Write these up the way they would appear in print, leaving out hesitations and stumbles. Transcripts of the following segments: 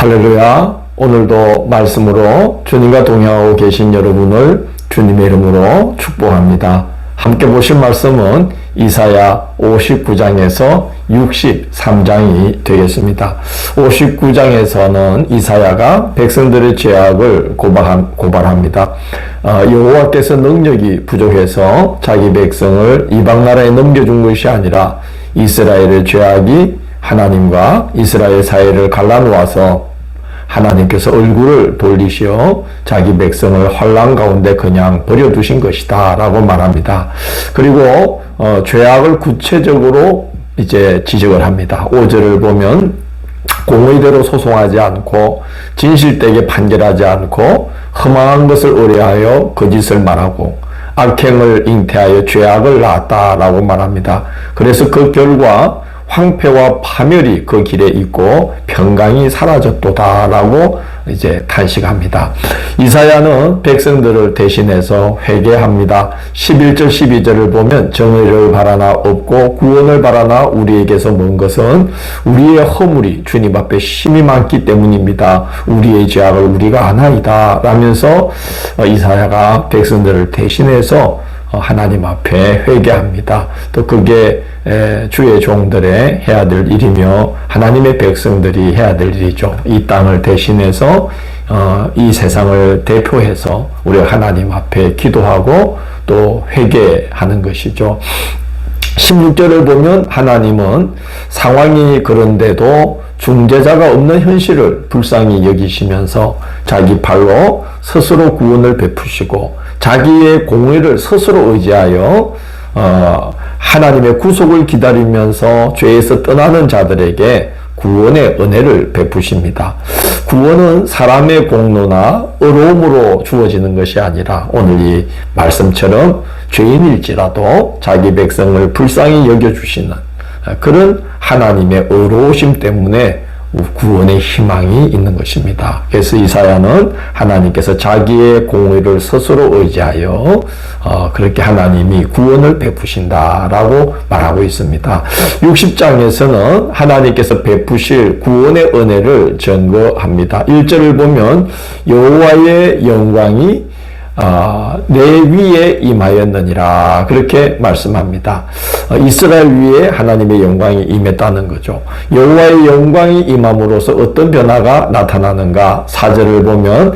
할렐루야. 오늘도 말씀으로 주님과 동행하고 계신 여러분을 주님의 이름으로 축복합니다. 함께 보실 말씀은 이사야 59장에서 63장이 되겠습니다. 59장에서는 이사야가 백성들의 죄악을 고발합니다. 여호와께서 능력이 부족해서 자기 백성을 이방 나라에 넘겨준 것이 아니라 이스라엘의 죄악이 하나님과 이스라엘 사이를 갈라놓아서 하나님께서 얼굴을 돌리시어 자기 백성을 환난 가운데 그냥 버려두신 것이다 라고 말합니다. 그리고 죄악을 구체적으로 이제 지적을 합니다. 5절을 보면 공의대로 소송하지 않고 진실되게 판결하지 않고 흠한 것을 의뢰하여 거짓을 말하고 악행을 잉태하여 죄악을 낳았다라고 말합니다. 그래서 그 결과 황폐와 파멸이 그 길에 있고 평강이 사라졌도다라고 이제 탄식합니다. 이사야는 백성들을 대신해서 회개합니다. 11절 12절을 보면 정의를 바라나 없고 구원을 바라나 우리에게서 먼 것은 우리의 허물이 주님 앞에 심히 많기 때문입니다. 우리의 죄악을 우리가 아나이다 라면서 이사야가 백성들을 대신해서 하나님 앞에 회개합니다. 또 그게 주의 종들의 해야 될 일이며 하나님의 백성들이 해야 될 일이죠. 이 땅을 대신해서 이 세상을 대표해서 우리 하나님 앞에 기도하고 또 회개하는 것이죠. 16절을 보면 하나님은 상황이 그런데도 중재자가 없는 현실을 불쌍히 여기시면서 자기 발로 스스로 구원을 베푸시고 자기의 공의를 스스로 의지하여 하나님의 구속을 기다리면서 죄에서 떠나는 자들에게 구원의 은혜를 베푸십니다. 구원은 사람의 공로나 의로움으로 주어지는 것이 아니라 오늘 이 말씀처럼 죄인일지라도 자기 백성을 불쌍히 여겨주시는 그런 하나님의 의로우심 때문에 구원의 희망이 있는 것입니다. 그래서 이사야는 하나님께서 자기의 공의를 스스로 의지하여 그렇게 하나님이 구원을 베푸신다라고 말하고 있습니다. 60장에서는 하나님께서 베푸실 구원의 은혜를 증거합니다. 1절을 보면 여호와의 영광이 내 위에 임하였느니라 그렇게 말씀합니다. 이스라엘 위에 하나님의 영광이 임했다는 거죠. 여호와의 영광이 임함으로써 어떤 변화가 나타나는가? 4절을 보면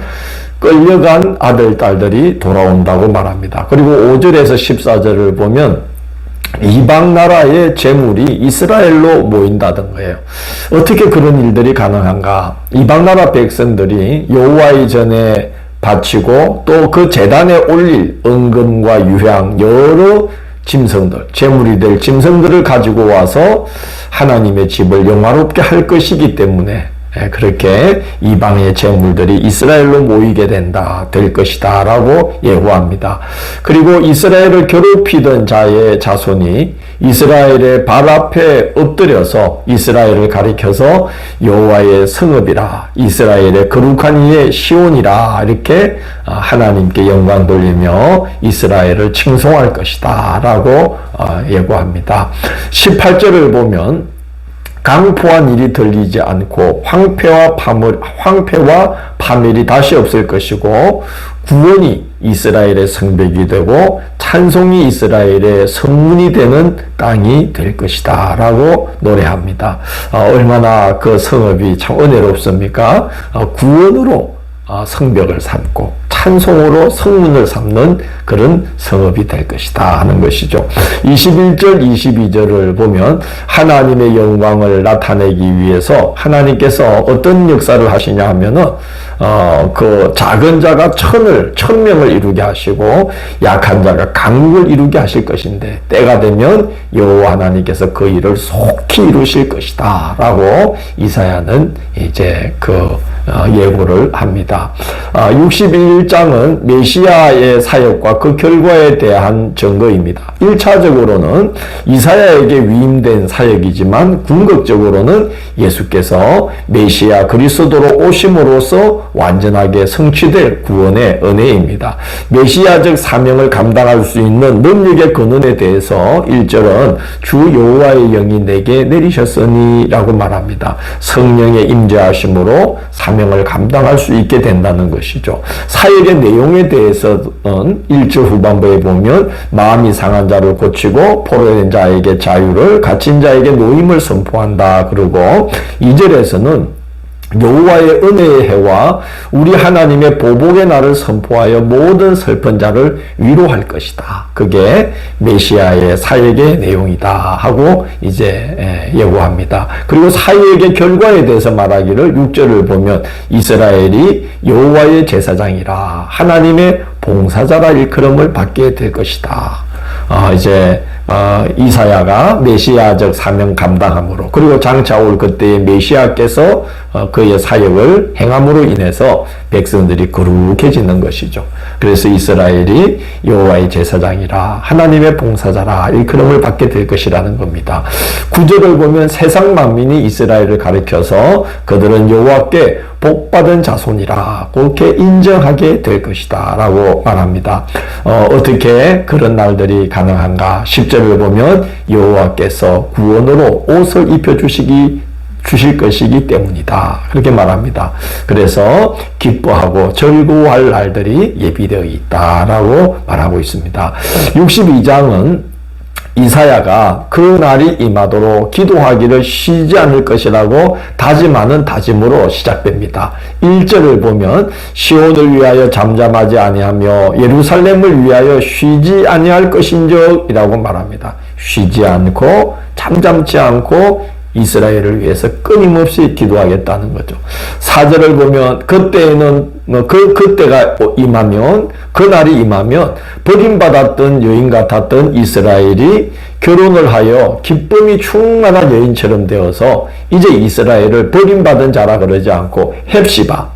끌려간 아들 딸들이 돌아온다고 말합니다. 그리고 5절에서 14절을 보면 이방 나라의 재물이 이스라엘로 모인다던 거예요. 어떻게 그런 일들이 가능한가? 이방 나라 백성들이 여호와의 전에 바치고 또 그 제단에 올릴 은금과 유향 여러 짐승들, 제물이 될 짐승들을 가지고 와서 하나님의 집을 영화롭게 할 것이기 때문에 그렇게 이방의 제물들이 이스라엘로 모이게 될 것이다 라고 예고합니다. 그리고 이스라엘을 괴롭히던 자의 자손이 이스라엘의 발 앞에 엎드려서 이스라엘을 가리켜서 여호와의 성읍이라 이스라엘의 거룩한 이의 시온이라 이렇게 하나님께 영광 돌리며 이스라엘을 칭송할 것이다 라고 예고합니다. 18절을 보면 강포한 일이 들리지 않고 황폐와 파멸이 다시 없을 것이고 구원이 이스라엘의 성벽이 되고 찬송이 이스라엘의 성문이 되는 땅이 될 것이다 라고 노래합니다. 얼마나 그 성읍이 참 은혜롭습니까? 구원으로 성벽을 삼고 찬송으로 성문을 삼는 그런 성읍이 될 것이다 하는 것이죠. 21절 22절을 보면 하나님의 영광을 나타내기 위해서 하나님께서 어떤 역사를 하시냐 하면은 그 작은 자가 천명을 이루게 하시고 약한 자가 강국을 이루게 하실 것인데 때가 되면 여호와 하나님께서 그 일을 속히 이루실 것이다 라고 이사야는 이제 그 예고를 합니다. 61장은 메시아의 사역과 그 결과에 대한 증거입니다. 1차적으로는 이사야에게 위임된 사역이지만 궁극적으로는 예수께서 메시아 그리스도로 오심으로써 완전하게 성취될 구원의 은혜입니다. 메시아적 사명을 감당할 수 있는 능력의 근원에 대해서 1절은 주 여호와의 영이 내게 내리셨으니 라고 말합니다. 성령의 임재하심으로 사명을 감당할 수 있게 된다는 것이죠. 사역의 내용에 대해서는 1절 후반부에 보면 마음이 상한 자를 고치고 포로된 자에게 자유를, 갇힌 자에게 노임을 선포한다. 그리고 2절에서는 여호와의 은혜의 해와 우리 하나님의 보복의 날을 선포하여 모든 슬픈 자를 위로할 것이다. 그게 메시아의 사역의 내용이다 하고 이제 예고합니다. 그리고 사역의 결과에 대해서 말하기를 6절을 보면 이스라엘이 여호와의 제사장이라 하나님의 봉사자라 일컬음을 받게 될 것이다. 이사야가 메시아적 사명 감당함으로, 그리고 장차 올 그때의 메시아께서 그의 사역을 행함으로 인해서 백성들이 거룩해지는 것이죠. 그래서 이스라엘이 여호와의 제사장이라 하나님의 봉사자라 일컬음을 받게 될 것이라는 겁니다. 9절을 보면 세상 만민이 이스라엘을 가리켜서 그들은 여호와께 복받은 자손이라 그렇게 인정하게 될 것이다 라고 말합니다. 어떻게 그런 날들이 가능한가? 10절을 보면 여호와께서 구원으로 옷을 주실 것이기 때문이다. 그렇게 말합니다. 그래서 기뻐하고 즐거워할 날들이 예비되어 있다라고 말하고 있습니다. 62장은 이사야가 그 날이 임하도록 기도하기를 쉬지 않을 것이라고 다짐하는 다짐으로 시작됩니다. 1절을 보면 시온을 위하여 잠잠하지 아니하며 예루살렘을 위하여 쉬지 아니할 것인적이라고 말합니다. 쉬지 않고 잠잠지 않고 이스라엘을 위해서 끊임없이 기도하겠다는 거죠. 4절을 보면 그때에는 그때가 임하면, 그날이 임하면 버림받았던 여인 같았던 이스라엘이 결혼을 하여 기쁨이 충만한 여인처럼 되어서 이제 이스라엘을 버림받은 자라 그러지 않고 헵시바,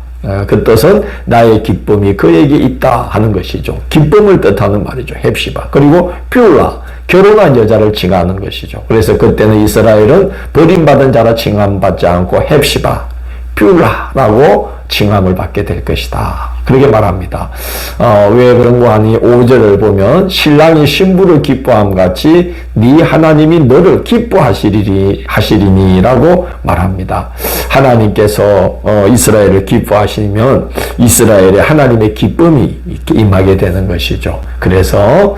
그 뜻은 나의 기쁨이 그에게 있다 하는 것이죠. 기쁨을 뜻하는 말이죠. 헵시바. 그리고 뷰라, 결혼한 여자를 칭하는 것이죠. 그래서 그때는 이스라엘은 버림받은 자라 칭함받지 않고 헵시바, 뷰라라고 칭함을 받게 될 것이다. 그렇게 말합니다. 왜 그런 거 하니? 5절을 보면 신랑이 신부를 기뻐함 같이 네 하나님이 너를 기뻐하시리니라고 말합니다. 하나님께서 이스라엘을 기뻐하시면 이스라엘에 하나님의 기쁨이 임하게 되는 것이죠. 그래서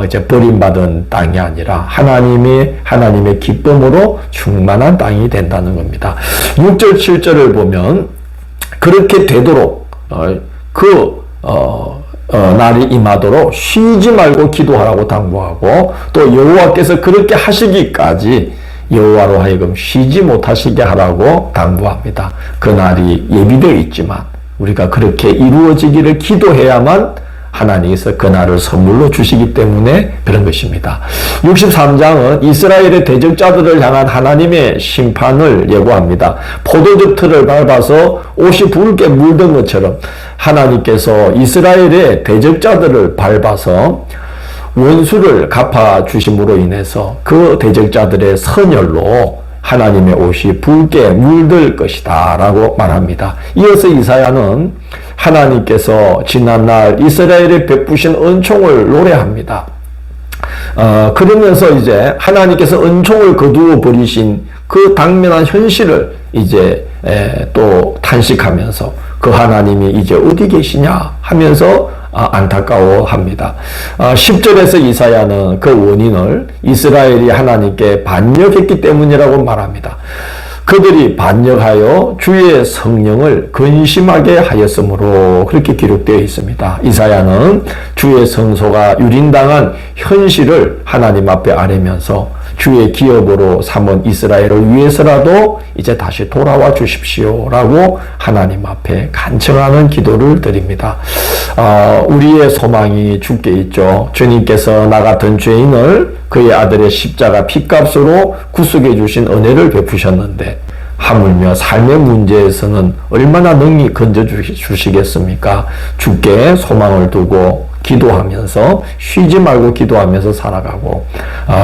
이제 버림받은 땅이 아니라 하나님의 기쁨으로 충만한 땅이 된다는 겁니다. 6절 7절을 보면 그렇게 되도록 날이 임하도록 쉬지 말고 기도하라고 당부하고, 또 여호와께서 그렇게 하시기까지 여호와로 하여금 쉬지 못하시게 하라고 당부합니다. 그 날이 예비되어 있지만 우리가 그렇게 이루어지기를 기도해야만 하나님께서 그 날을 선물로 주시기 때문에 그런 것입니다. 63장은 이스라엘의 대적자들을 향한 하나님의 심판을 예고합니다. 포도즙 틀을 밟아서 옷이 붉게 물든 것처럼 하나님께서 이스라엘의 대적자들을 밟아서 원수를 갚아주심으로 인해서 그 대적자들의 선열로 하나님의 옷이 붉게 물들 것이다 라고 말합니다. 이어서 이사야는 하나님께서 지난날 이스라엘에 베푸신 은총을 노래합니다. 그러면서 이제 하나님께서 은총을 거두어 버리신 그 당면한 현실을 이제 또 탄식하면서 그 하나님이 이제 어디 계시냐 하면서 안타까워합니다. 10절에서 이사야는 그 원인을 이스라엘이 하나님께 반역했기 때문이라고 말합니다. 그들이 반역하여 주의 성령을 근심하게 하였으므로 그렇게 기록되어 있습니다. 이사야는 주의 성소가 유린당한 현실을 하나님 앞에 아뢰면서 주의 기업으로 삼은 이스라엘을 위해서라도 이제 다시 돌아와 주십시오라고 하나님 앞에 간청하는 기도를 드립니다. 우리의 소망이 주께 있죠. 주님께서 나 같은 죄인을 그의 아들의 십자가 피값으로 구속해 주신 은혜를 베푸셨는데 하물며 삶의 문제에서는 얼마나 능히 건져주시겠습니까? 주께 소망을 두고 기도하면서 쉬지 말고 기도하면서 살아가고,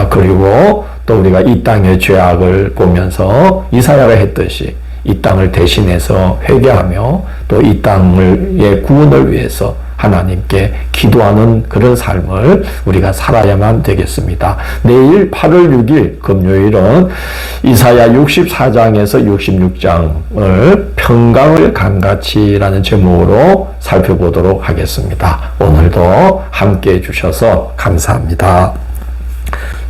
그리고 또 우리가 이 땅의 죄악을 보면서 이사야가 했듯이 이 땅을 대신해서 회개하며 또 이 땅의 구원을 위해서 하나님께 기도하는 그런 삶을 우리가 살아야만 되겠습니다. 내일 8월 6일 금요일은 이사야 64장에서 66장을 평강을 강같이라는 제목으로 살펴보도록 하겠습니다. 오늘도 함께해 주셔서 감사합니다.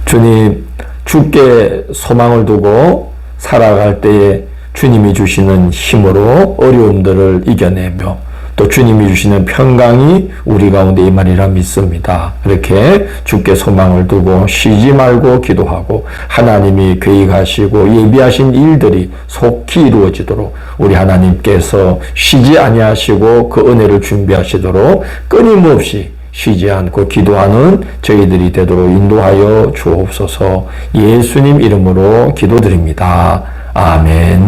주님, 주께 소망을 두고 살아갈 때에 주님이 주시는 힘으로 어려움들을 이겨내며 또 주님이 주시는 평강이 우리 가운데 임하리라 믿습니다. 이렇게 주께 소망을 두고 쉬지 말고 기도하고 하나님이 계획하시고 예비하신 일들이 속히 이루어지도록 우리 하나님께서 쉬지 아니하시고 그 은혜를 준비하시도록 끊임없이 쉬지 않고 기도하는 저희들이 되도록 인도하여 주옵소서. 예수님 이름으로 기도드립니다. 아멘.